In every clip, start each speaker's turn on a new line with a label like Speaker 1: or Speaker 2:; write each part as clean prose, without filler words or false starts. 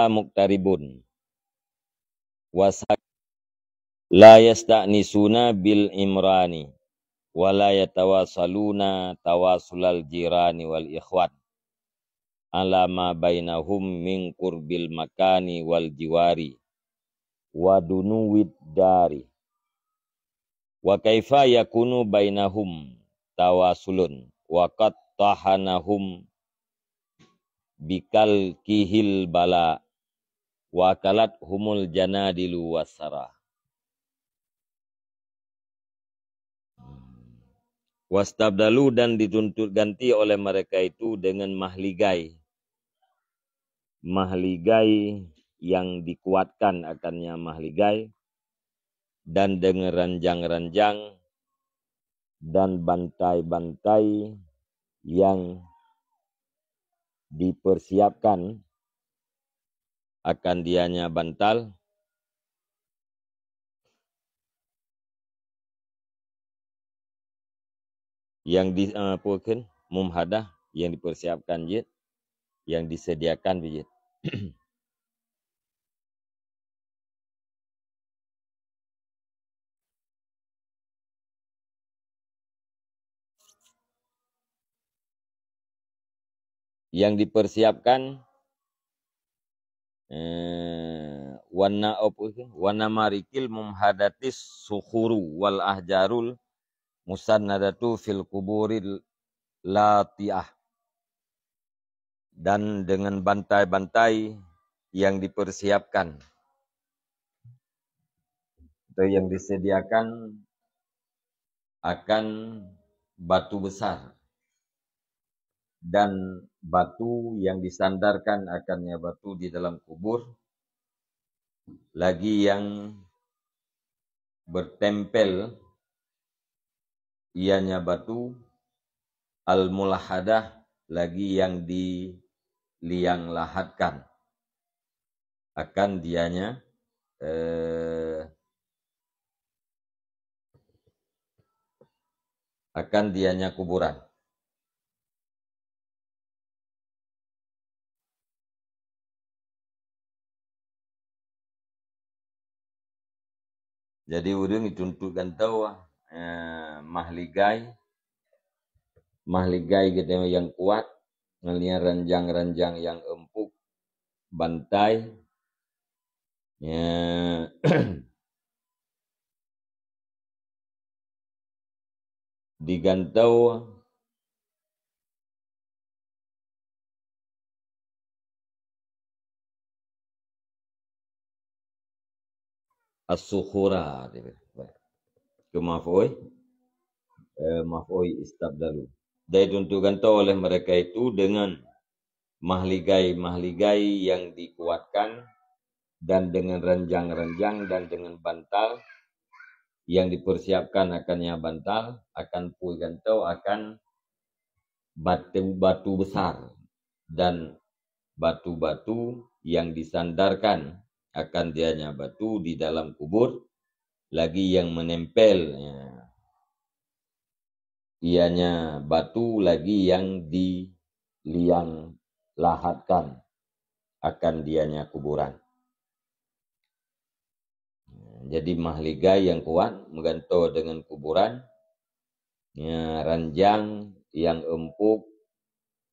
Speaker 1: muqtaribun wasak la yasta'nisuna bil imrani wala yatawasaluna tawasulal jirani wal ikhwan ala ma bainahum min qurbil makani wal jiwari wa dunuwid dari wa kaifa yakunu bainahum tawasulun wa qad tahanahum bikal kihil bala wa kalat humul janadilu wasara. Wastabdalu dan dituntut ganti oleh mereka itu dengan mahligai. Mahligai yang dikuatkan akannya mahligai dan dengan ranjang-ranjang dan bantai-bantai yang dipersiapkan akan dianya bantal yang mumhadah yang dipersiapkan jid, yang disediakan bijit. Yang dipersiapkan warna marikil mumhadatis sukhuru wal ahjarul musannadatu fil kuburil latiah, dan dengan bantai-bantai yang dipersiapkan atau yang disediakan akan batu besar dan batu yang disandarkan akannya batu di dalam kubur, lagi yang bertempel ianya batu al-mulahadah, lagi yang diliang lahatkan akan dianya kuburan. Jadi urang dituntutkan tahu mahligai gitu yang kuat, ngelihat ranjang-ranjang yang empuk, bantai ya, digantau as-sukhura kemafoi istabdalu. Dan ditentukan tahu oleh mereka itu dengan mahligai yang dikuatkan dan dengan ranjang-ranjang dan dengan bantal yang dipersiapkan akannya bantal, akan gantau akan batu-batu besar dan batu-batu yang disandarkan akan dianya batu di dalam kubur, lagi yang menempel ianya batu, lagi yang diliang lahatkan akan dianya kuburan. Jadi mahligai yang kuat menggantau dengan kuburan, ranjang yang empuk,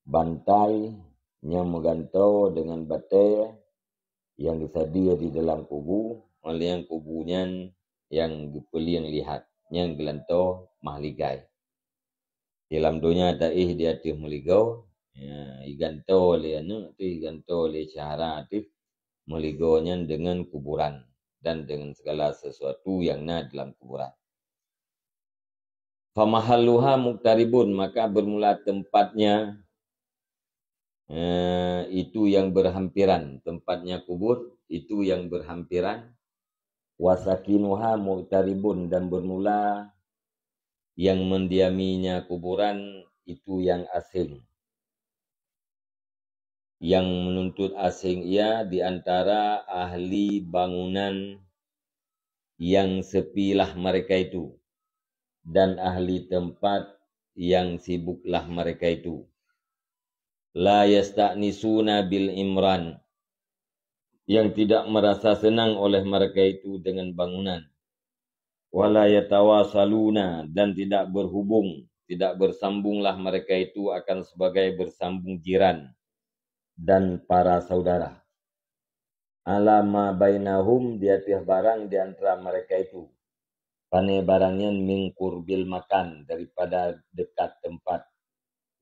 Speaker 1: bantai yang menggantau dengan batai yang disedia di dalam kubu, oleh yang kubunya yang dipeliang lihat, yang gelantau mahligai. Dalam dunia taih dia tih meligau, igantau oleh igantau oleh cara atif meligonya dengan kuburan dan dengan segala sesuatu yang ada dalam kuburan. Famahalluha muqtaribun, maka bermula tempatnya itu yang berhampiran, tempatnya kubur itu yang berhampiran. Wasakinuha muqtaribun, dan bermula yang mendiaminya kuburan itu yang asing. Yang menuntut asing ia diantara ahli bangunan yang sepilah mereka itu, dan ahli tempat yang sibuklah mereka itu. La yasta'nisuna bil imran, yang tidak merasa senang oleh mereka itu dengan bangunan. Wala yatawasaluna, dan tidak berhubung, tidak bersambunglah mereka itu akan sebagai bersambung jiran dan para saudara. Alama bainahum, di atas barang di antara mereka itu. Pane barangnya mingkur bil makan, daripada dekat tempat.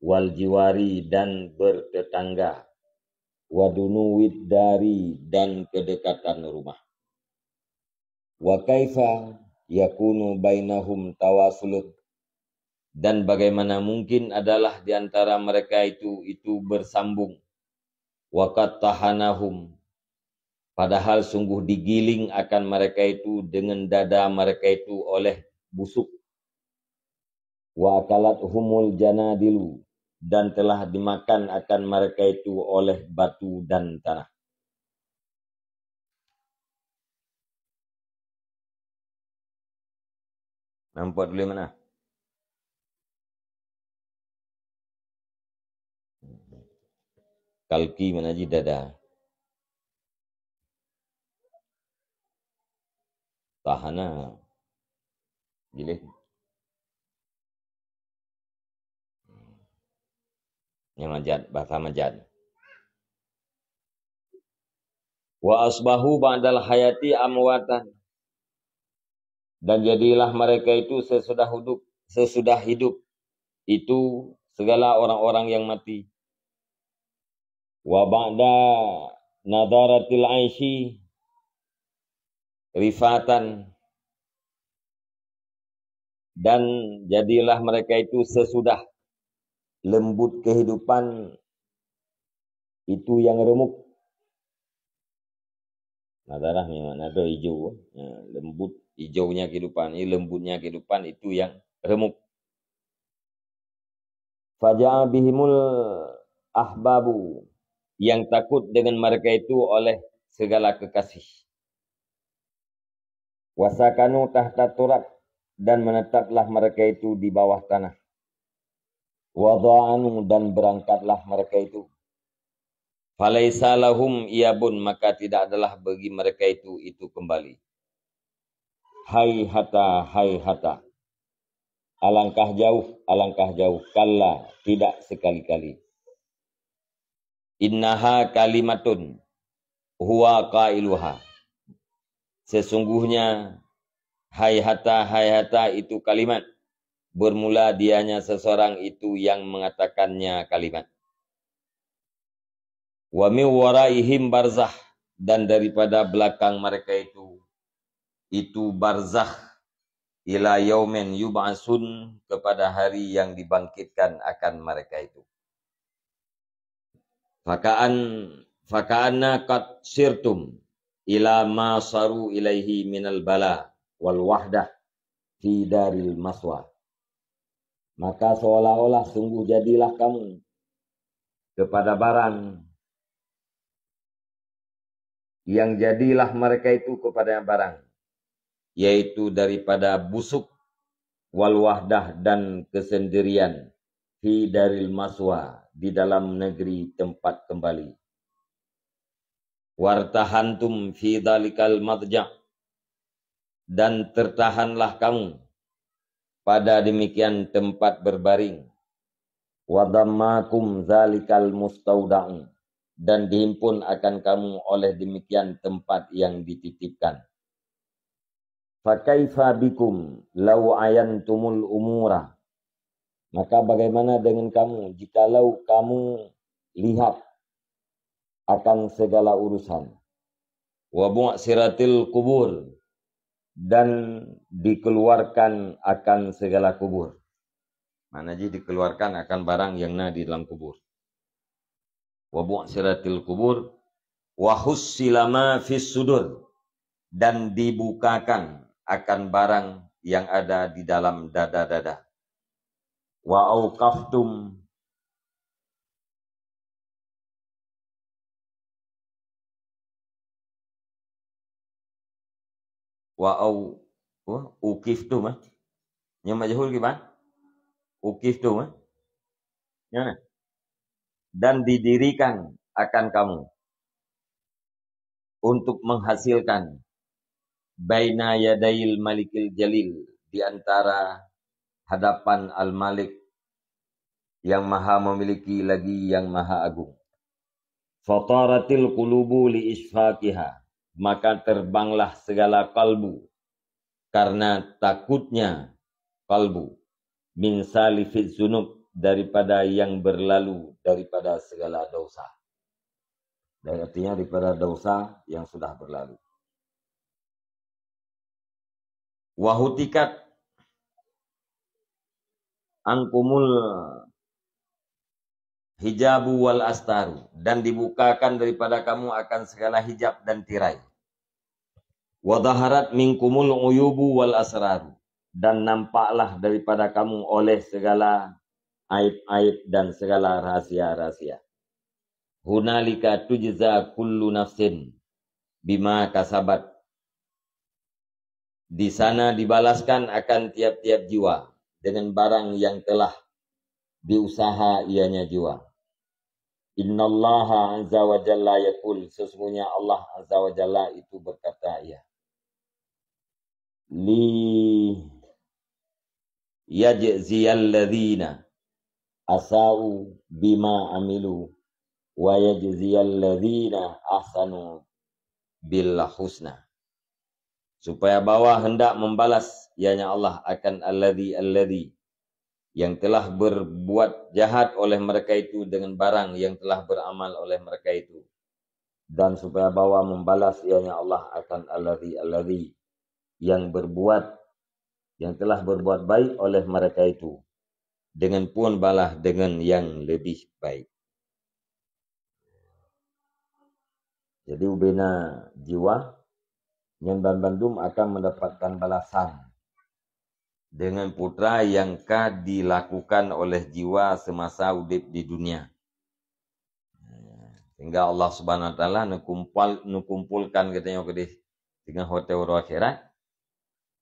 Speaker 1: Wal jiwari, dan bertetangga. Wadunuwid dari, dan kedekatan rumah. Wa kaifa yakunu bainahum tawasulun, dan bagaimana mungkin adalah di antara mereka itu bersambung. Waqat tahanahum, padahal sungguh digiling akan mereka itu dengan dada mereka itu oleh busuk. Wa akalat humul janadilu, dan telah dimakan akan mereka itu oleh batu dan tanah. Nampak dulu mana? Kalki mana ji dada. Tahana. Jilid. Yang majad, bahasa majad. Wa asbahu ba'dal hayati amwatan, dan jadilah mereka itu sesudah hidup itu segala orang-orang yang mati. Wa ba'da nadaratil aishi rifatan, dan jadilah mereka itu sesudah lembut kehidupan itu yang remuk. Nadarah memang ada hijau, lembut hijaunya kehidupan, ini lembutnya kehidupan itu yang remuk. Faja'a bihimul ahbabu, yang takut dengan mereka itu oleh segala kekasih. Wasakanu tahta turab, dan menetaplah mereka itu di bawah tanah. Wada'anu, dan berangkatlah mereka itu. Falaisa lahum iyabun, maka tidak adalah bagi mereka itu kembali. Hai hata. Alangkah jauh. Kalla, tidak sekali-kali. Innaha kalimatun huwa qailuha. Sesungguhnya hai hata itu kalimat. Bermula dianya seseorang itu yang mengatakannya kalimat. Wa min waraihim barzah, dan daripada belakang mereka itu barzah, ila yaumin yub'asun, kepada hari yang dibangkitkan akan mereka itu. Faka'anna qad sirtum ila ma saru ilaihi minal bala wal wahdah fi daril maswa. Maka seolah-olah sungguh jadilah kamu kepada barang, yang jadilah mereka itu kepada barang, yaitu daripada busuk, wal wahdah, dan kesendirian, fi daril maswa, di dalam negeri tempat kembali. Wartahantum fi dalikal madja', dan tertahanlah kamu pada demikian tempat berbaring. Wadammakum zalikal mustauda'u, dan dihimpun akan kamu oleh demikian tempat yang dititipkan. Fakaifa bikum law ayantumul umura, maka bagaimana dengan kamu jikalau kamu lihat akan segala urusan. Wa bu'siratil kubur, dan dikeluarkan akan segala kubur. Mana ji dikeluarkan akan barang yang di dalam kubur. Wa bu'siratil kubur wa hussila ma fis sudur, dan dibukakan akan barang yang ada di dalam dada-dada. Wa auqaftum ukiftum, yang majhul gimana? Ukiftum, dan didirikan akan kamu. untuk menghasilkan baina yadail malikil jalil, di antara hadapan al-malik yang maha memiliki lagi yang maha agung. Fataratil qulubu li isfaqiha, maka terbanglah segala kalbu karena takutnya kalbu, min salifiz zunub, daripada yang berlalu, daripada segala dosa. Dan artinya daripada dosa yang sudah berlalu. Wahutikat angkumul hijabu wal astaru, dan dibukakan daripada kamu akan segala hijab dan tirai. Wadaharat minkumul uyubu wal asraru, dan nampaklah daripada kamu oleh segala aib-aib dan segala rahasia-rahasia. Hunalika tujza kullu nafsin bima kasabat, di sana dibalaskan akan tiap-tiap jiwa dengan barang yang telah diusaha ianya jiwa. Innallaha azza wa jalla yaqul, sesungguhnya Allah azza wa jalla itu berkata, ya, li yajziyal ladzina asau bima amilu wa yajziyal ladzina ahsanu bil husna, supaya bawah hendak membalas ianya Allah akan alladzi yang telah berbuat jahat oleh mereka itu dengan barang yang telah beramal oleh mereka itu, dan supaya bawah membalas ianya Allah akan alladzi yang telah berbuat baik oleh mereka itu, dengan pun balas dengan yang lebih baik. Jadi ubena jiwa yang bandum akan mendapatkan balasan dengan putra yang dilakukan oleh jiwa semasa udip di dunia. Sehingga Allah Subhanahu wa taala nukumpulkan katanya dengan hotel akhirat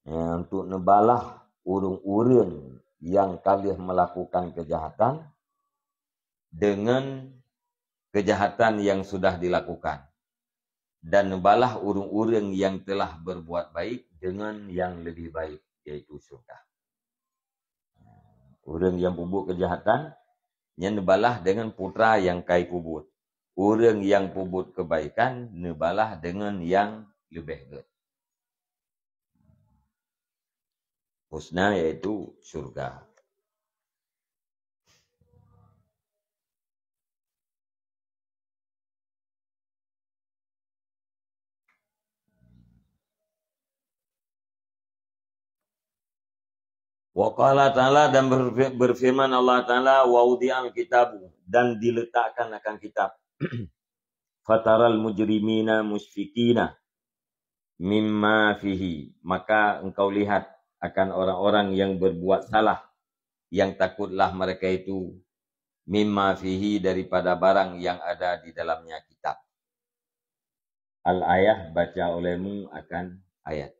Speaker 1: untuk nebalah urung-urung yang kalian melakukan kejahatan dengan kejahatan yang sudah dilakukan, dan nebalah urung-urung yang telah berbuat baik dengan yang lebih baik, yaitu surga. Orang yang pubut kejahatan, yang nebalah dengan putra yang kai pubut. Orang yang pubut kebaikan, nebalah dengan yang lebih baik. Husna yaitu surga. Wa qala ta'ala, dan berfirman Allah Ta'ala, wa udi'al kitabu, dan diletakkan akan kitab. Fataral mujrimina musfikina mimma fihi, maka engkau lihat akan orang-orang yang berbuat salah, yang takutlah mereka itu, mimma fihi, daripada barang yang ada di dalamnya kitab. Al-ayah, baca olehmu akan ayat.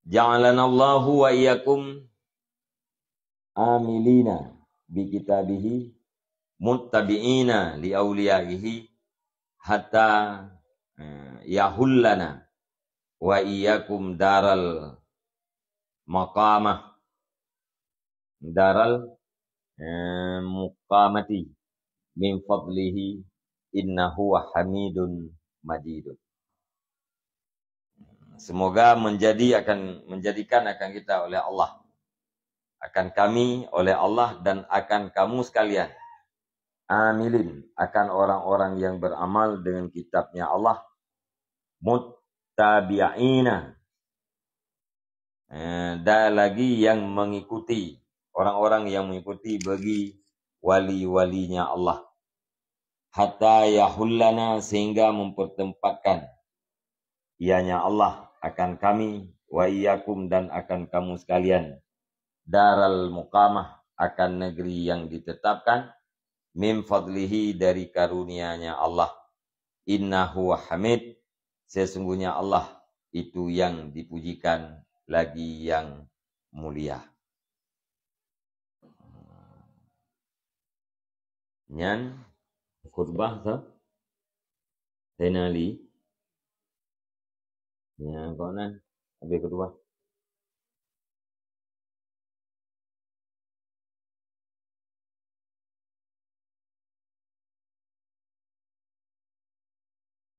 Speaker 1: Ja'alanallahu wa iyyakum amilina bi kitabihi muttabi'ina li awliyaihi hatta yahullana wa iyyakum daral maqamah, daral muqamati min fadlihi innahu hamidun majidun. Semoga menjadikan akan kita oleh Allah, akan kami oleh Allah, dan akan kamu sekalian amilin, akan orang-orang yang beramal dengan kitabnya Allah, muttabi'ina, dan lagi yang mengikuti, orang-orang yang mengikuti bagi wali-walinya Allah, hatta yahullana, sehingga mempertempatkan ianya Allah akan kami, wa iyyakum, dan akan kamu sekalian, daral muqamah, akan negeri yang ditetapkan, min fadlihi, dari karunia-Nya Allah, innahu hamid, sesungguhnya Allah itu yang dipujikan lagi yang mulia. nyan khutbah sa Sayyidina Ali ya konan habis khutbah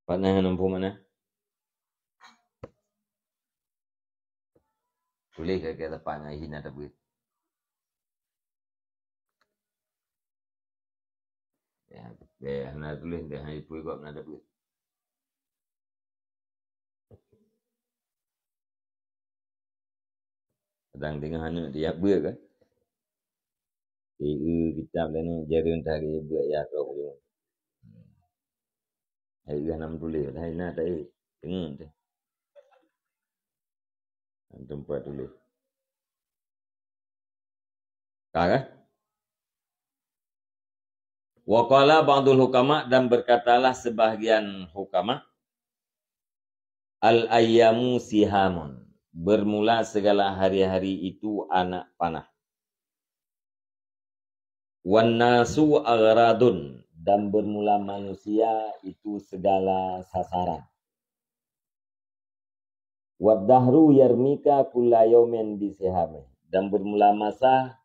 Speaker 1: panah nampu mana tulis ke depan hina tapi ya hana tulis dia hai pui kok nada tapi sedang tengah hanu dia bữa kan thì kitab lain jarun tadi bữa ya kau yo hai nam tulis hai na tai tengah tu tempat tulis kagak waqala ba'dul hukama dan berkatalah sebahagian hukama al ayyamu sihamun bermula segala hari-hari itu anak panah wan nasu aghradun dan bermula manusia itu segala sasaran wad dahru yarmika kulla yawmin bisihame dan bermula masa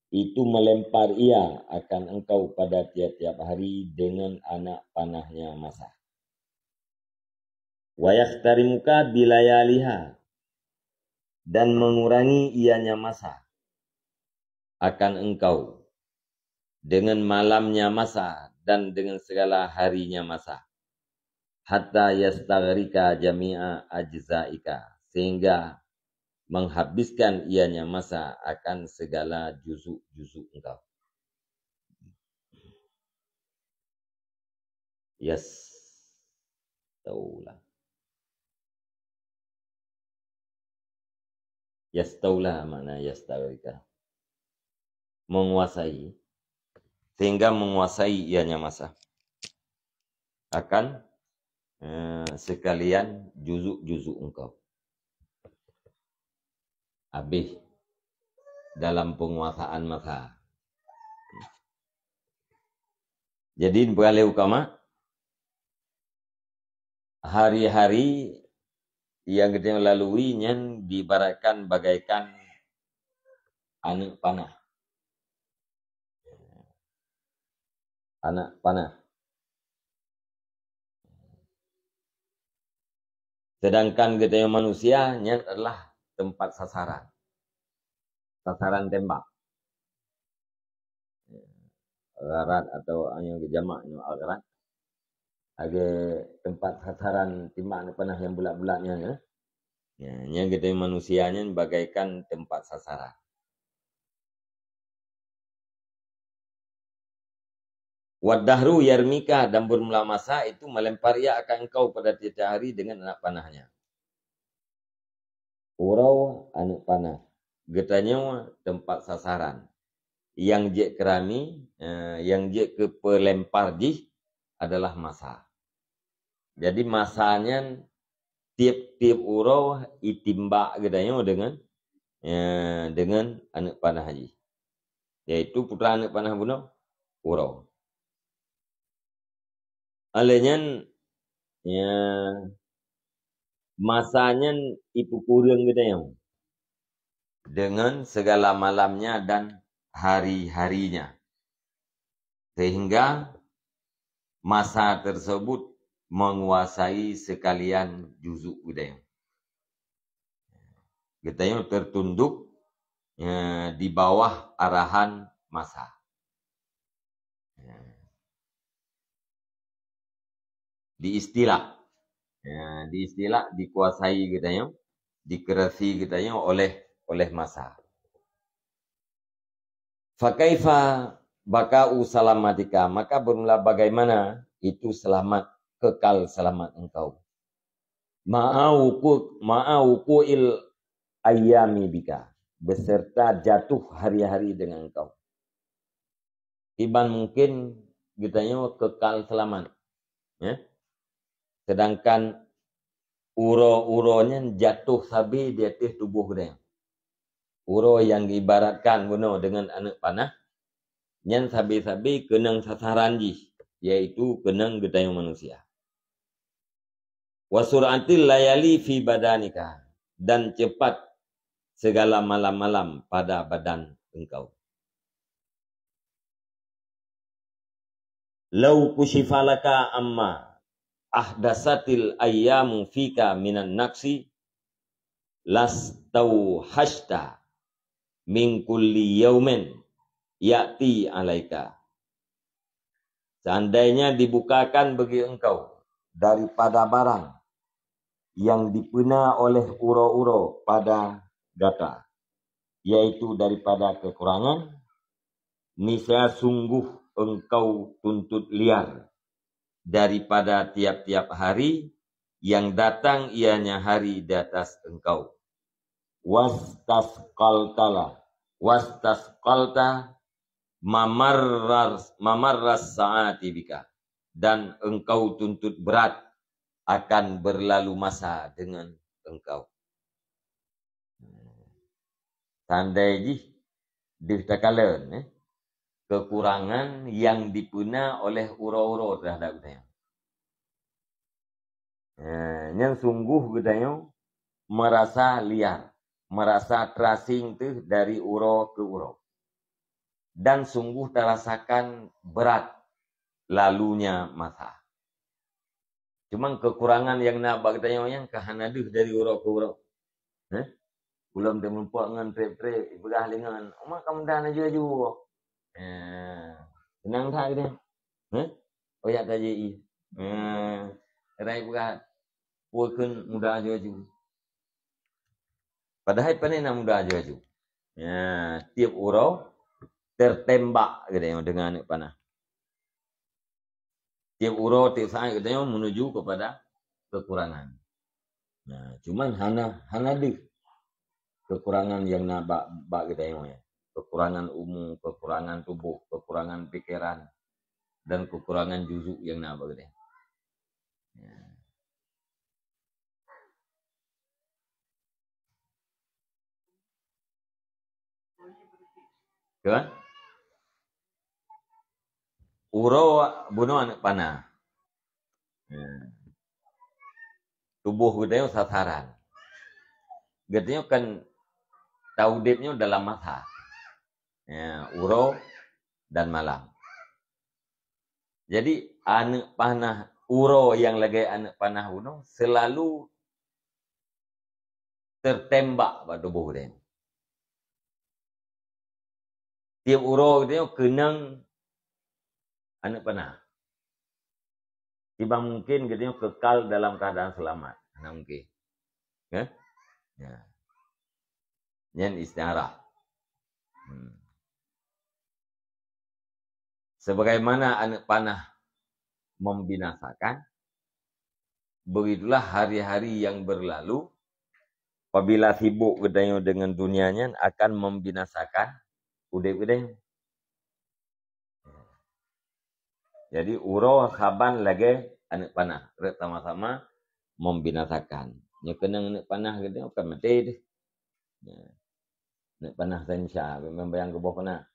Speaker 1: itu melempar ia akan engkau pada tiap-tiap hari dengan anak panahnya masa wa yakhtarimuka bilayaliha dan mengurangi ianya masa akan engkau dengan malamnya masa dan dengan segala harinya masa hatta yastaghrika jami'a ajza'ika sehingga menghabiskan ianya masa akan segala juzuk-juzuk engkau yastaulah makna yastaghrika menguasai sehingga menguasai ianya masa akan sekalian juzuk-juzuk engkau habis dalam penguasaan masa. Jadi beralih ukama hari-hari yang kita lalui yang diibaratkan bagaikan anak panah. Anak panah. Sedangkan kita manusia yang adalah tempat sasaran. Sasaran tembak. Agharat atau hanya jamak agharat. Ada tempat sasaran timbak panah yang bulat-bulatnya ya. Yang kita manusianya bagaikan tempat sasaran. Wadahru yarmika dan bermula masa itu melempar ia akan engkau pada tiap hari dengan anak panahnya. Urau anak panah. Getanya tempat sasaran. Yang je kerami, yang je ke pelempar jih adalah masa. Jadi masanya tiap-tiap urau itimbak getanya dengan anak panah haji. Yaitu putra anak panah bunuh urau. Alanya masanya itu kurang getanya. Dengan segala malamnya dan hari-harinya. Sehingga masa tersebut menguasai sekalian juzuk budaya. Getanya tertunduk di bawah arahan masa. Di istilah dikuasai getanya, dikerasi getanya oleh masa. Fakaifa bakau salamatika maka bermula bagaimana itu selamat kekal selamat engkau. Ma'aukuil ayyami bika beserta jatuh hari-hari dengan engkau. Iban mungkin getanya kekal selamat. Ya. Sedangkan uro-uronya jatuh sabi di atas tubuh dia. Uro yang diibaratkan bunuh dengan anak panah Nyan sabi-sabi kenang sasaran jih, yaitu kenang gedayung manusia. Wasuratil layali fi badanika, dan cepat segala malam-malam pada badan engkau. Lau kushifalaka amma ahdasatil ayyamu fika minan naksi lastau hashta min kulli yaumin ya'ti alaika. Seandainya dibukakan bagi engkau daripada barang yang dipena oleh uro-uro pada gata, yaitu daripada kekurangan, niscaya sungguh engkau tuntut liar daripada tiap-tiap hari yang datang ianya hari di atas engkau. Wastasqalta mamarras saati bika, dan engkau tuntut berat akan berlalu masa dengan engkau. Tandai jih dirtakalan kekurangan yang dipuna oleh uro-uro terhadap gedayung. Yang sungguh gedayung merasa liar, merasa terasing tu dari uro ke uro. Dan sungguh terasakan berat lalunya masa. Cuma kekurangan yang nak bagdayung yang kahanaduh dari uro ke uro. Belum dia mempuak dengan trip-trip, berah dengan, mak kamu dah nak jual-jual. Senang tak dia? Oh ya tak je. Rai berah, puakan mudah jual-jual. Padahal panen nak mudah jual-jual. Tiap uro tertembak gitu dengan panah. Tiap uro tiap saat gitu menuju kepada kekurangan. Cuman hana deh kekurangan yang nak bak gitu ya. Kekurangan umum, kekurangan tubuh, kekurangan pikiran, dan kekurangan juzuk yang nak bak gitu. Kan? Uro bunuh anak panah. Tubuh gedenya sasaran. Gedenya kan taudipnya dalam masa. Uro dan malam. Jadi anak panah uro yang lagi anak panah bunuh selalu tertembak pada tubuh gedenya. Tiap uro gedenya kenang anak panah. Tiba mungkin gedenya kekal dalam keadaan selamat. Nah mungkin. Yang istiarah. Sebagaimana anak panah membinasakan, begitulah hari-hari yang berlalu, apabila sibuk gedenya dengan dunianya, akan membinasakan udip gedenya. Jadi uro saban lagi anak panah, sama-sama membinasakan. Nya kenang anak panah gedenya akan mati deh. Anak panah sensya, membayang ke bawah kena.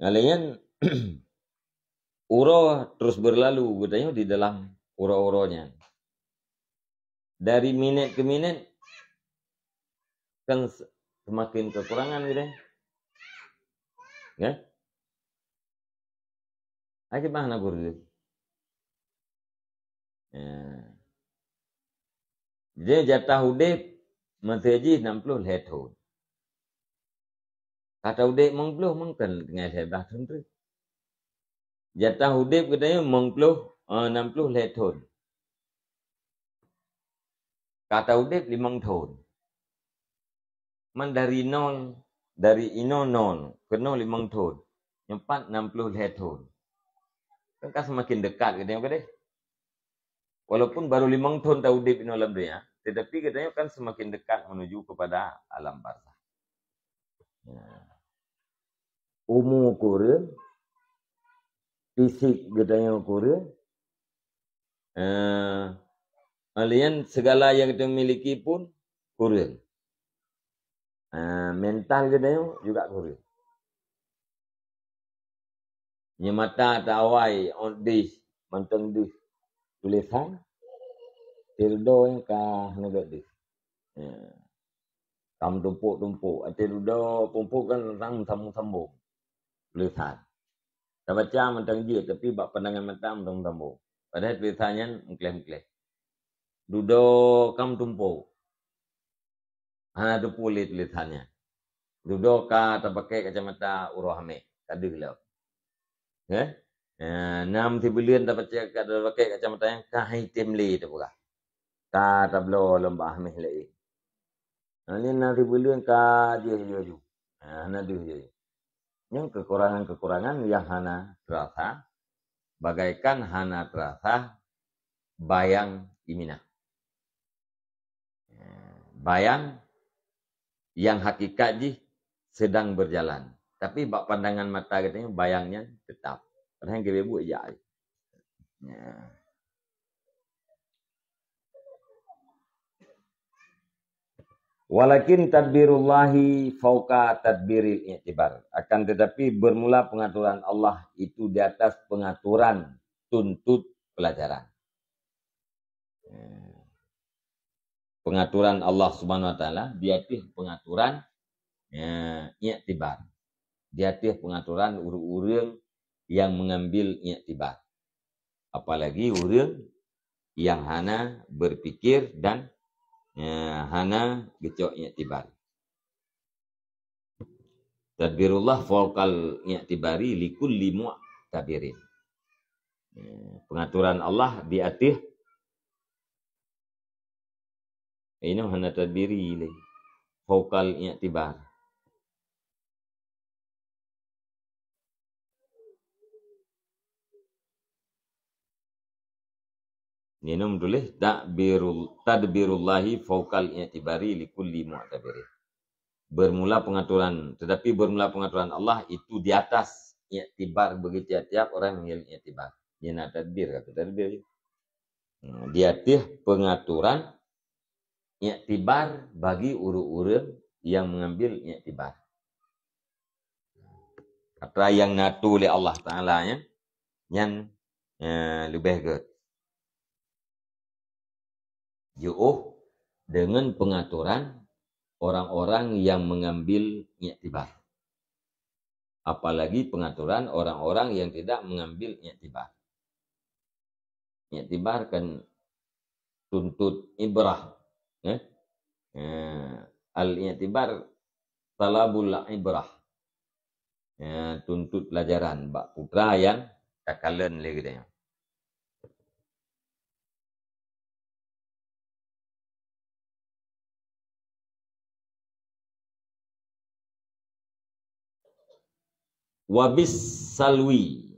Speaker 1: Kalian uro terus berlalu gedenya di dalam uro-uronya. Dari minit ke minit kan semakin kekurangan gitu. Ya? Aja bahana guru. Jadi jatah udip menteji 60 tahun. Kata udip mengpuluh mungkin dengan hebat tentu. Jatah udip katanya mengpuluh 60 tahun. Kata udip 5 tahun. Man dari nol, dari ino nol ke 5 tahun. Empat 60 tahun. Kan semakin dekat katanya deh. Walaupun baru 5 tahun tahu udip ino alam dunia, tetapi katanya kan semakin dekat menuju kepada alam barzah. Umur kurang, fisik gedanya kurang, alien segala yang kita miliki pun kurang. Mental kita juga kurus. Nyemata tawai on this, manteng this. Tulisan, tirdo yang kah negak this. Tam tumpuk-tumpuk. Tirdo pumpuk kan sambung-sambung. Tulisan. Tak baca manteng dia, tapi bak pandangan mata sambung-sambung. Padahal tulisannya mengklaim-klaim. Dudo kam tumpuk. Hana tu pulih tulisannya. Dudo ka terpakai kacamata urohame. Kaduh lah. Nam tibulian dapat cakap pakai kacamata yang kahai timli tu pula. Ka tablo lembah meh lai. Ni nam tibulian ka dia ju. Hana dia je. Yang kekurangan-kekurangan yang hana terasa bagaikan hana terasa bayang imina. Bayang yang hakikat ji sedang berjalan. Tapi bak pandangan mata katanya bayangnya tetap. Padahal kita buat je. Walakin tadbirullahi fauqa tadbiril i'tibar. Akan tetapi bermula pengaturan Allah itu di atas pengaturan tuntut pelajaran. Pengaturan Allah Subhanahu wa taala di atas pengaturan i'tibar. Di atas pengaturan urang yang mengambil i'tibar. Apalagi urang yang hana berpikir dan hana gecok i'tibar. Tadbirullah fawqal i'tibari likulli mu'tabirin. Pengaturan Allah di atas ini hana tadbiri le fawqal i'tibar. Ini nom tulis tadbirullahi fawqal i'tibari likulli mu'tabirin. Bermula pengaturan, tetapi bermula pengaturan Allah itu di atas i'tibar bagi tiap-tiap orang yang i'tibar. Dia nak tadbir kata tadbir. Di atas pengaturan i'tibar bagi urut-urut yang mengambil i'tibar. Apa yang natu oleh Allah Taala nya yang lebih ke jauh dengan pengaturan orang-orang yang mengambil i'tibar. Apalagi pengaturan orang-orang yang tidak mengambil i'tibar. I'tibar kan tuntut ibrah. Al-i'tibar talabul ibrah. Tuntut pelajaran bak putra yang takalan lagi dia. Wabis salwi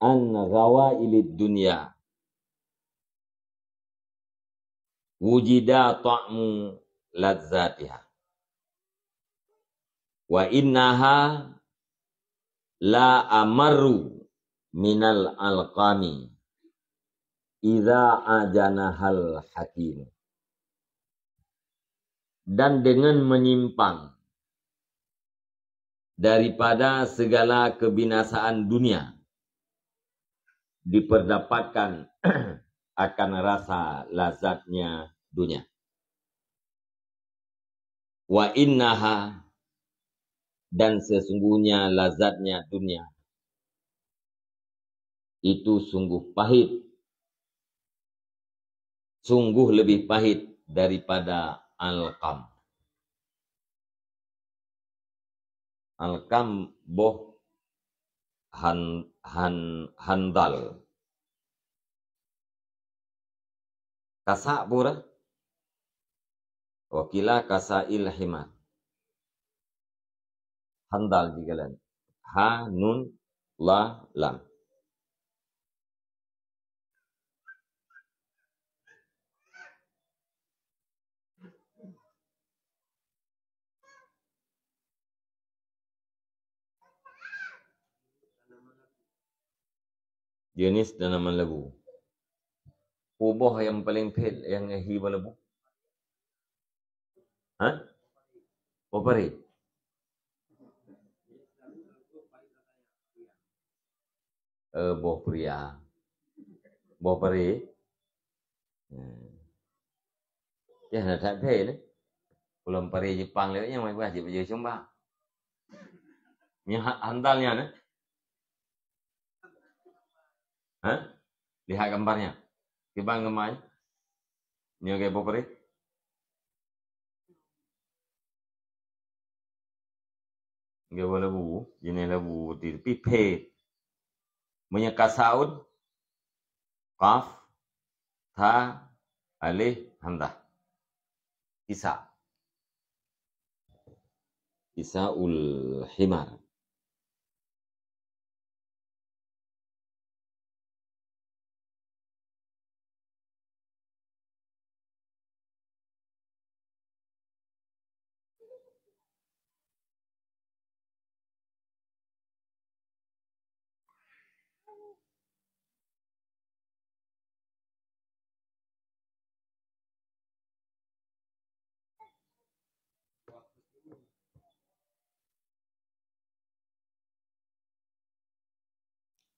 Speaker 1: an ghawailid dunya wujida ta'mu ladzatiha wa innaha la amaru minal alqami idza ajanahal hakim. Dan dengan menyimpang daripada segala kebinasaan dunia diperdapatkan akan rasa lazatnya dunia. Wa innaha, dan sesungguhnya lazatnya dunia itu sungguh pahit, sungguh lebih pahit daripada alqam. Alqam boh handal. Kasak pura. Wakila kasail himar. Handal jigalan. Ha, nun, la, lam. Jenis tanaman labu. Ubah yang paling pahit yang hiba labu. Hah? Poperi. Boh pria. Boh peri. Ya, nak tak ni. Belum peri Jepang lewatnya mai wajib baju Sumba. Nya hantalnya ni. Hah? Lihat gambarnya. Kibang gemai. Nya ke boh peri. Nggak boleh lebu, jenis lebu di pipet. Menyeka saud, kaf, tha, alif, hamzah. Kisah. Kisahul himar.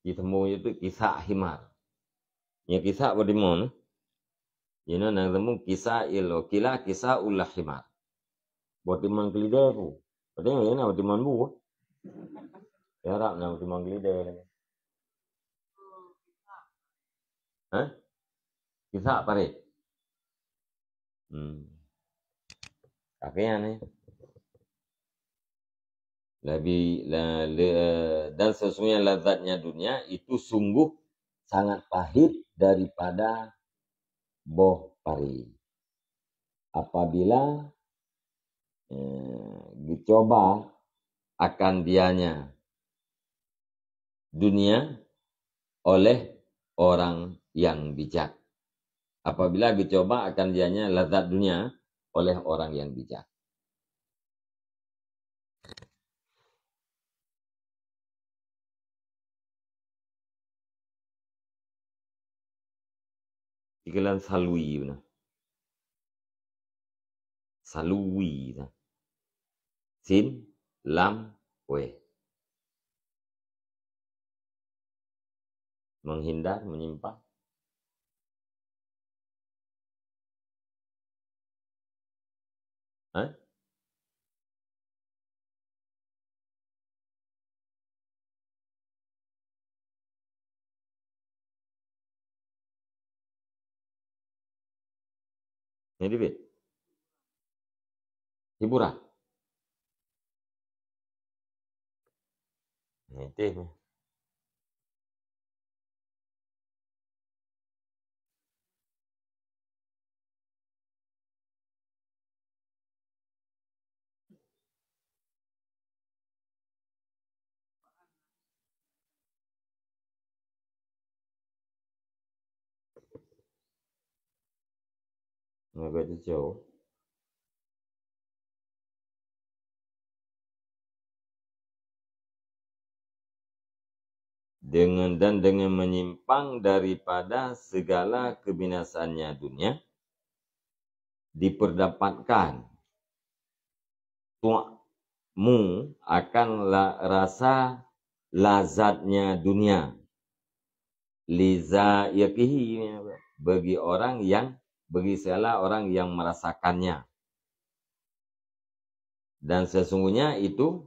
Speaker 1: Ditemu itu kisah himar. Ya kisah berdimon. Jadi nang temu kisah ilo kila kisah ulah himar. Berdimon kelida tu. Padahal ya nak berdimon bu. Ya harap nak berdimon kelida. Hah? Kisah apa ni? Kakeknya ni. Dan sesungguhnya lazatnya dunia itu sungguh sangat pahit daripada boh pari. Apabila dicoba akan dianya dunia oleh orang yang bijak. Apabila dicoba akan dianya lazat dunia oleh orang yang bijak. Ikalan salui benar. Salui. Sin, lam, we. Menghindar, menyimpang. Hah? Jadi bet. Hiburan. Itu. Agak jauh. Dengan menyimpang daripada segala kebinasaannya dunia, diperdapatkan tuakmu akan rasa lazatnya dunia. Liza yakihi, bagi segala orang yang merasakannya. Dan sesungguhnya itu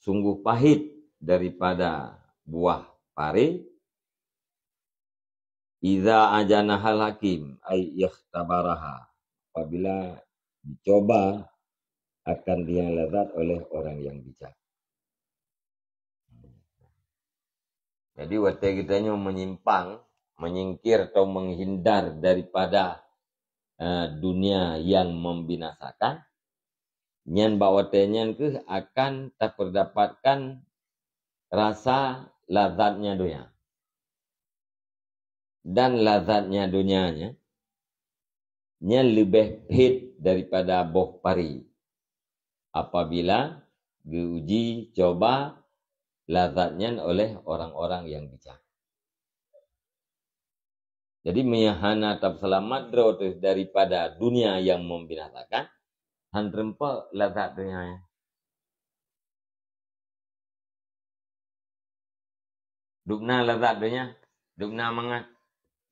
Speaker 1: sungguh pahit daripada buah pari. Iza ajanahal hakim ay yakhtabaraha. Apabila dicoba akan dia lazat oleh orang yang bijak. Jadi waktu kitanya menyimpang, menyingkir atau menghindar daripada dunia yang membinasakan, nyan bawatenya ke akan terdapatkan rasa lazatnya dunia. Dan lazatnya dunianya nya lebih pahit daripada boh pari. Apabila diuji coba lazatnya oleh orang-orang yang bijak. Jadi meyahana tab selamat daripada dunia yang membinasakan, Han terempa lazat dunia. Dukna lazat dunia. Dukna mangat.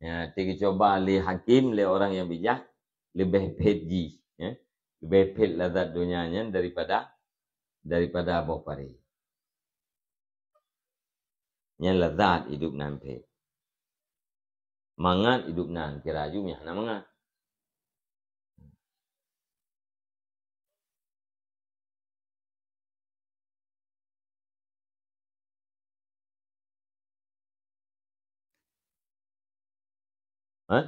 Speaker 1: Ya, tiga coba li hakim, li orang yang bijak, lebih pedji. Ya. Lebih ped lazat dunianya daripada bopari. Nya lazat hidup nampe. Mangat hidup nan kira aju nya mangat. Hah?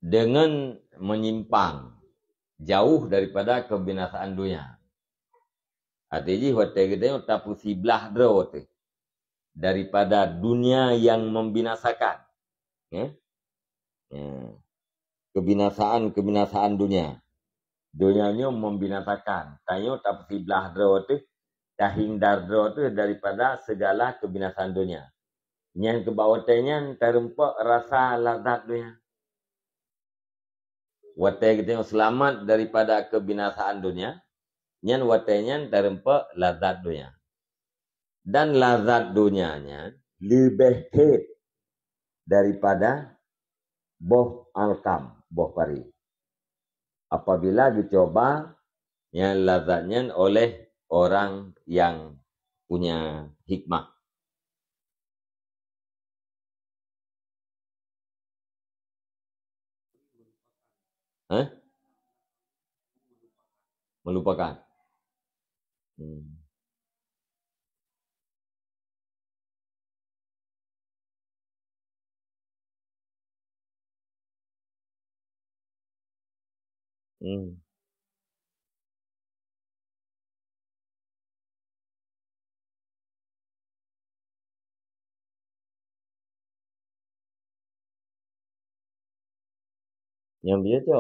Speaker 1: Dengan menyimpang jauh daripada kebinasaan dunia. Artinya hotel kita tapu siblah draw daripada dunia yang membinasakan. Ya? Ya. Kebinasaan dunia. Dunianya membinasakan. Tayo tapu siblah draw dah hindar draw daripada segala kebinasaan dunia. Yang ke bawahnya terempak rasa lazat dunia. Watai kita selamat daripada kebinasaan dunia, nyan watainya terempak lazat dunia. Dan lazat dunianya lebih hebat daripada boh alkam, boh pari. Apabila dicoba yang lazatnya oleh orang yang punya hikmah. Hah? Melupakan. Yang biasa,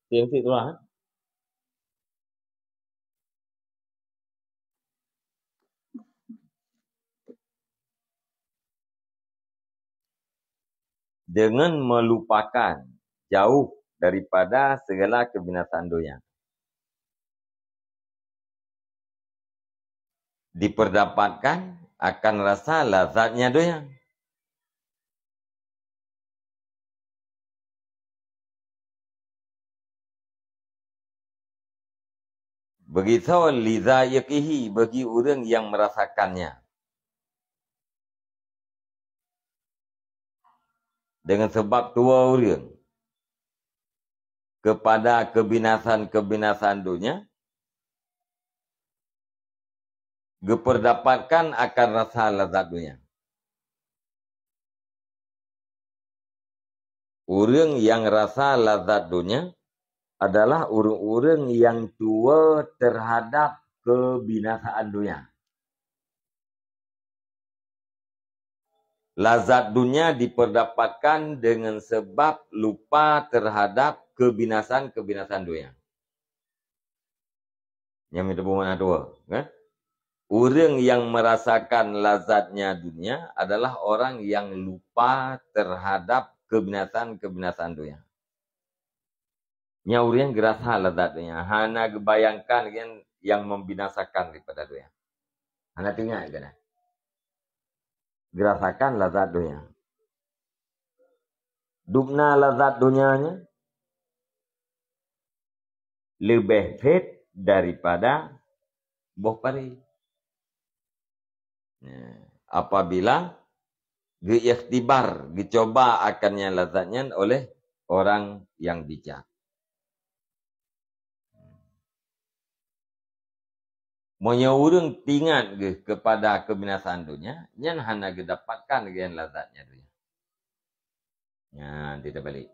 Speaker 1: yang fitnah. Dengan melupakan jauh daripada segala kebinasaan dunia. Diperdapatkan akan rasa lazatnya dunia. Begitu liza yakihi bagi orang yang merasakannya. Dengan sebab tua orang kepada kebinasaan dunia, diperdapatkan akan rasa lazat dunia. Orang yang rasa lazat dunia adalah orang-orang yang tua terhadap kebinasaan dunia. Lazat dunia diperdapatkan dengan sebab lupa terhadap kebinasaan dunia. Yang minta mana tua. Kan? Orang yang merasakan lazatnya dunia adalah orang yang lupa terhadap kebinasaan dunia. Nya orang gerasa lazat dunia. Hana bayangkan yang membinasakan daripada dunia. Hana tinggal kan? Gerasakan lazat dunia. Dupna lazat dunianya lebih fit daripada boh pari. Apabila diikhtibar, dicoba akannya lazatnya oleh orang yang bijak. Monya orang tingat kepada kebinasaan dunia, yang hanya didapatkan dengan lazatnya dunia. Ya, tidak balik.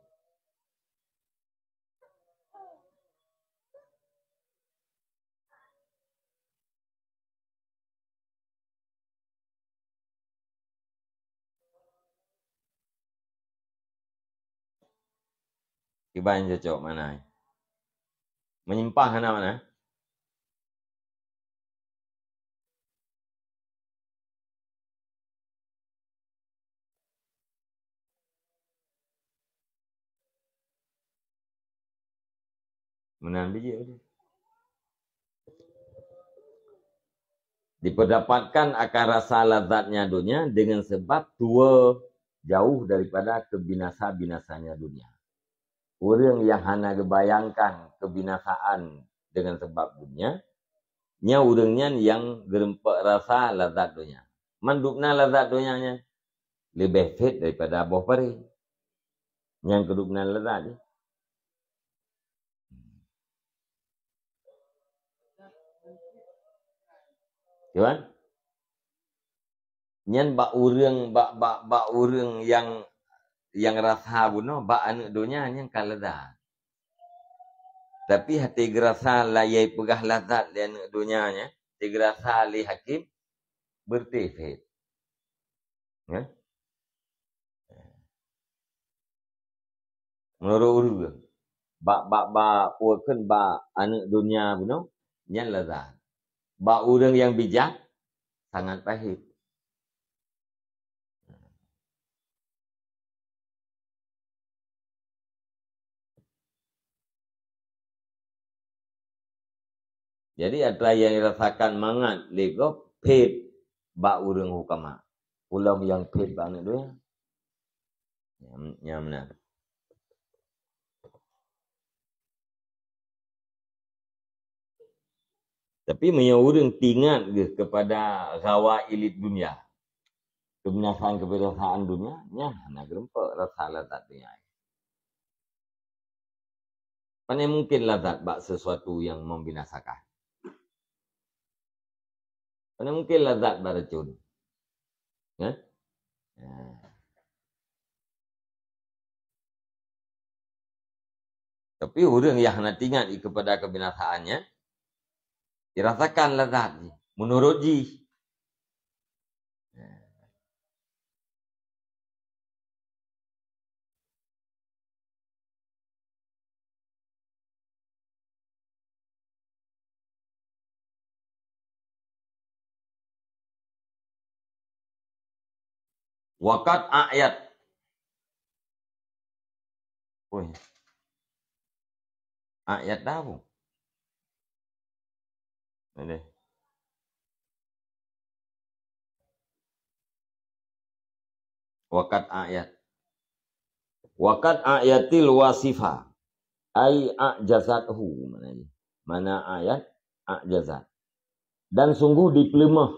Speaker 1: Ibarat cocok mana? Menyimpang mana? Menang biji dia. Diperdapatkan akan rasa lazatnya dunia dengan sebab tua jauh daripada kebinasa-binasanya dunia. Orang yang hanya kebayangkan kebinasaan dengan sebab dunia, nya orangnya yang gerempak rasa lazat dunia. Mandukna lazat dunianya lebih fit daripada abah pari. Yang kedukna lazat ni. Tuan? Nyan bak urang yang rasa buno bak anak dunia yang kalada. Tapi hati gerasa layai pegah lazat di anak dunianya, hati gerasa li hakim bertefet. Ya? Menurut urang, bak puakan bak anak dunia buno nyan lazat. Bak urang yang bijak sangat pahit. Jadi ada yang dirasakan mangat lego pet bak urang hukama. Ulam yang pet bak anak dunia. Yang benar. Tapi punya orang tinggal kepada rawa elit dunia. Kebinasaan dunia, nak gerempak rasa lazat dunia. Mana mungkin lazat bak sesuatu yang membinasakan. Mana mungkin lazat beracun. Ya? Tapi orang yang nak tinggal kepada kebinasaannya, dirasakan lazat ni. Menurut ji. Wakat ayat. Oh, ayat dah pun. Ini. Wakat ayat. Wakat ayatil wasifah. Ai a'jazathu. Mana ayat a'jazat. Dan sungguh dipelemah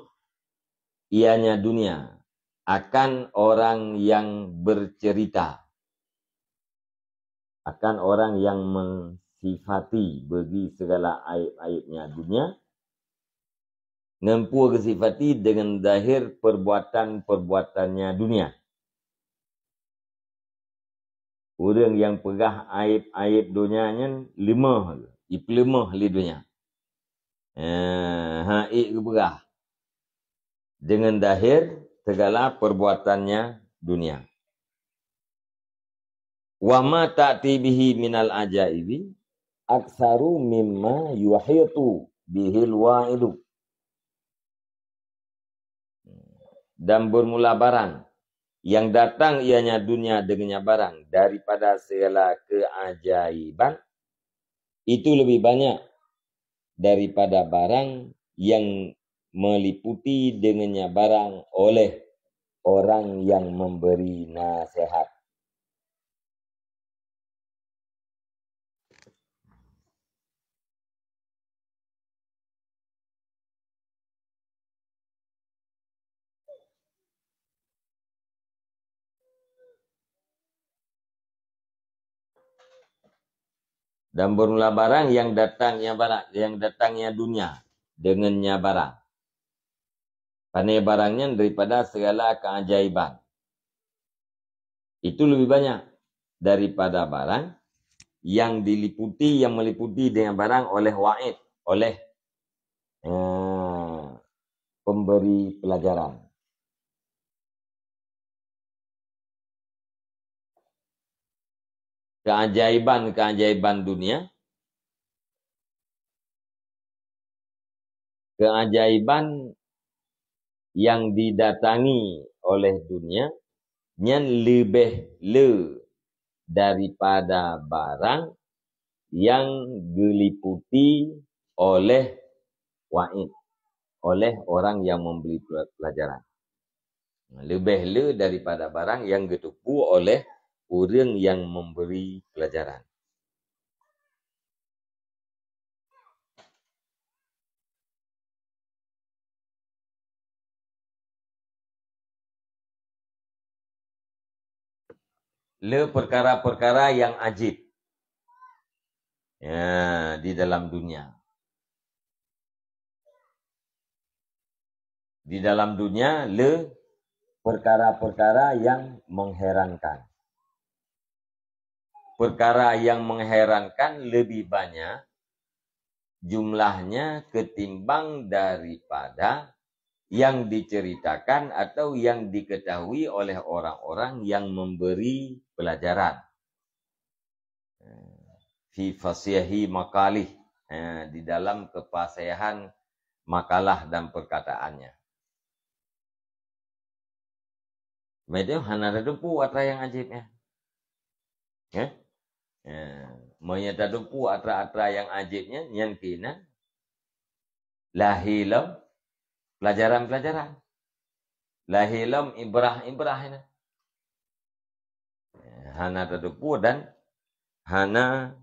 Speaker 1: ianya dunia akan orang yang bercerita. Akan orang yang mensifati bagi segala aib-aibnya dunia. Nempu kesifati dengan zahir perbuatan-perbuatannya dunia. Orang yang pegah aib-aib dunianya lemah. Ipelemah li dunia. Haik ke pegah. Dengan zahir segala perbuatannya dunia. Wa ma ta'ti bihi minal ajaibi aksaru mimma yuhitu bihil wa'idu. Dan bermula barang yang datang ianya dunia dengannya barang daripada segala keajaiban itu lebih banyak daripada barang yang meliputi dengannya barang oleh orang yang memberi nasihat. Dan bermula barang yang datangnya dunia dengannya barang. Karena barangnya daripada segala keajaiban. Itu lebih banyak daripada barang yang meliputi dengan barang oleh wa'id, oleh pemberi pelajaran. Keajaiban dunia, keajaiban yang didatangi oleh dunia yang lebih daripada barang yang diliputi oleh wa'id, oleh orang yang memberi pelajaran. Lebih le daripada barang yang ditipu oleh orang yang memberi pelajaran. Le perkara-perkara yang ajib ya, di dalam dunia. Di dalam dunia le perkara-perkara yang mengherankan. Perkara yang mengherankan lebih banyak jumlahnya ketimbang daripada yang diceritakan atau yang diketahui oleh orang-orang yang memberi pelajaran. Fi fasihi makalih, di dalam kefasihan makalah dan perkataannya. Media hana dumpu atra yang ajibnya. Ya? Menyatadupu atra-atra yang ajibnya yang kina lahilam pelajaran-pelajaran. Lahilam ibrah-ibrah ini. Hana tadupu dan hana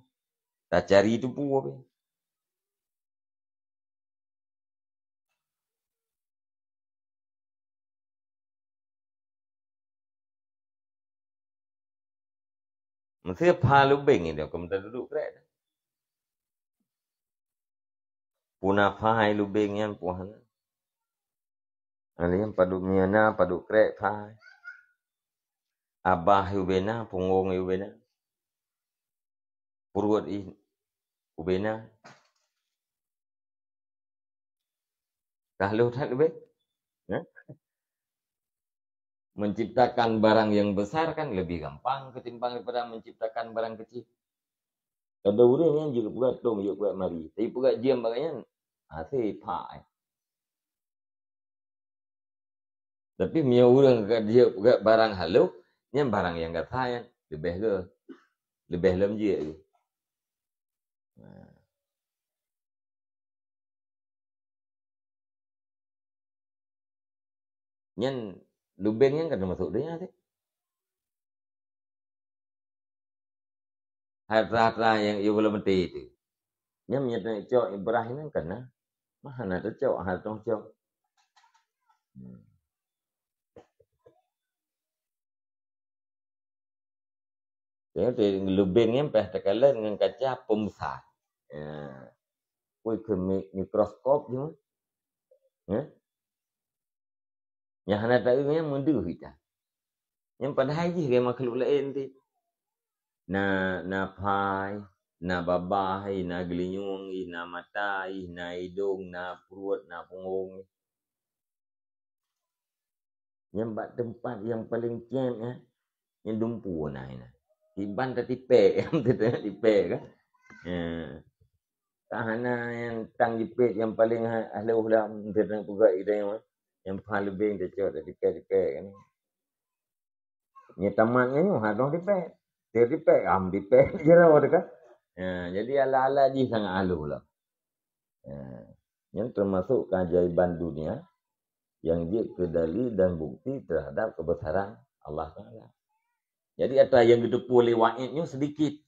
Speaker 1: tacari tupu apa. Mesti palu beng ini aku minta duduk kereta. Puna fahai lubeng yang puhan. Aliam paduk miana paduk krek fahai. Abah ubena punggung ubena. Purut ubena. Kalau tak lebih. Menciptakan barang yang besar kan lebih gampang ketimbang daripada menciptakan barang kecil. Ada orang yang juga buat tong, juga buat mari. Tapi buat jam bagainya, asyik pak. Tapi punya orang dia buat barang halus, ni barang yang kata yang lebih ke, lebih lemjik ke. Yang lubengnya kan masuk dia tu. Harta-harta yang ia belum mati itu. Yang menyatakan cok Ibrahim kan kena, mana tu cok harta cok. Jadi lubengnya peh terkala dengan kaca pembesar. Koi ke mikroskop je. Yang hendak tahu yang mundur kita. Yang padahal je ke makhluk lain tu. Na pai, na babah, na gelinyung, na mata, na hidung, na perut, na punggung. Yang buat tempat yang paling camp ya, yang dumpu nah ini. Tiban tak tipek, yang tidak tipek kan. Tahana yang tang jepit yang paling ahlu lah tidak buka ide yang paling lebih dia tak tipek kan. Ni tamannya ni hadong tipek. Dia tipek, tipek je lah kan. Jadi ala-ala je sangat ahlu lah. Yang termasuk keajaiban dunia yang dia kedali dan bukti terhadap kebesaran Allah Ta'ala. Jadi apa yang ditipu oleh wa'idnya sedikit.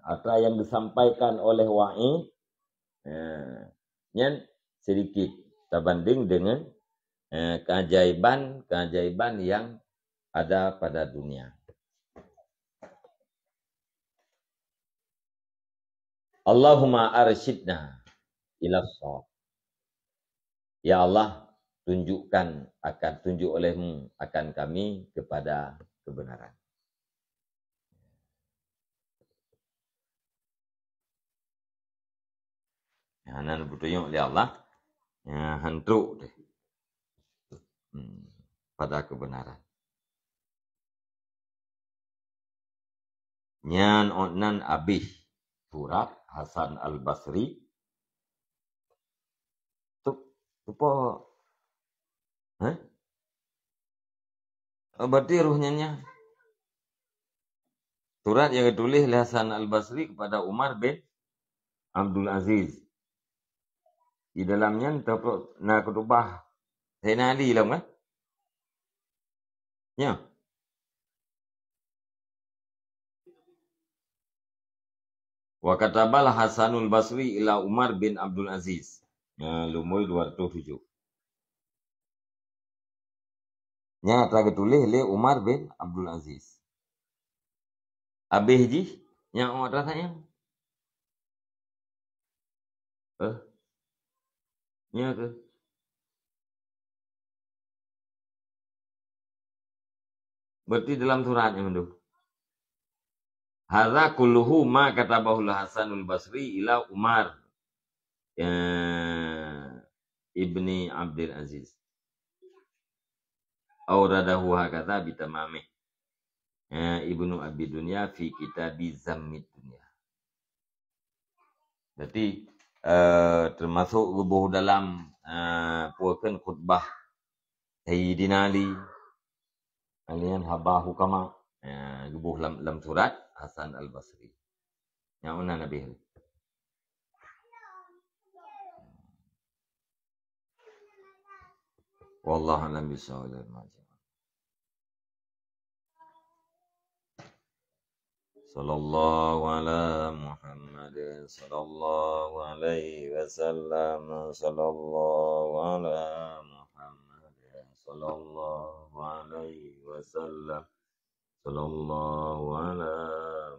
Speaker 1: Apa yang disampaikan oleh wa'id yang sedikit terbanding dengan keajaiban yang ada pada dunia. Allahumma arsyidna ila shawab. Ya Allah, tunjuk olehmu akan kami kepada kebenaran. Hanan bertunjuk oleh Allah, hantruk deh pada kebenaran. Nyan onan abih surat Hasan Al-Basri. Apa? Berarti ruhnya Surat yang ditulis oleh Hasan Al-Basri kepada Umar bin Abdul Aziz. Di dalamnya terdapat nak kutubah Sayyidina Ali lah kan? Ya. Wa katabal Hasanul Basri ila Umar bin Abdul Aziz. Lumul 207. Nya telah ditulis oleh Umar bin Abdul Aziz. Habis ji, yang orang tanya. Nya ke? Berarti dalam suratnya itu. Hadza kulluhu ma katabahul Hasanul Basri ila Umar ibni Abdul Aziz. Auradahu hakadha bitamamih. Ibnu Abi Dunya fi kitabi Zammid Dunya. Berarti termasuk rubuh dalam puakan khutbah Sayyidina Ali alian habahu kama rubuh dalam surat Hasan Al-Basri. Yang mana Nabi? Wallahu a'lam bishawab. Sallallahu ala Muhammad sallallahu alaihi wasallam. Sallallahu ala Muhammad sallallahu alaihi wasallam. Sallallahu ala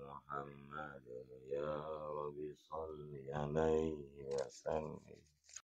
Speaker 1: Muhammad ya Rabbi salli alaihi wasallam.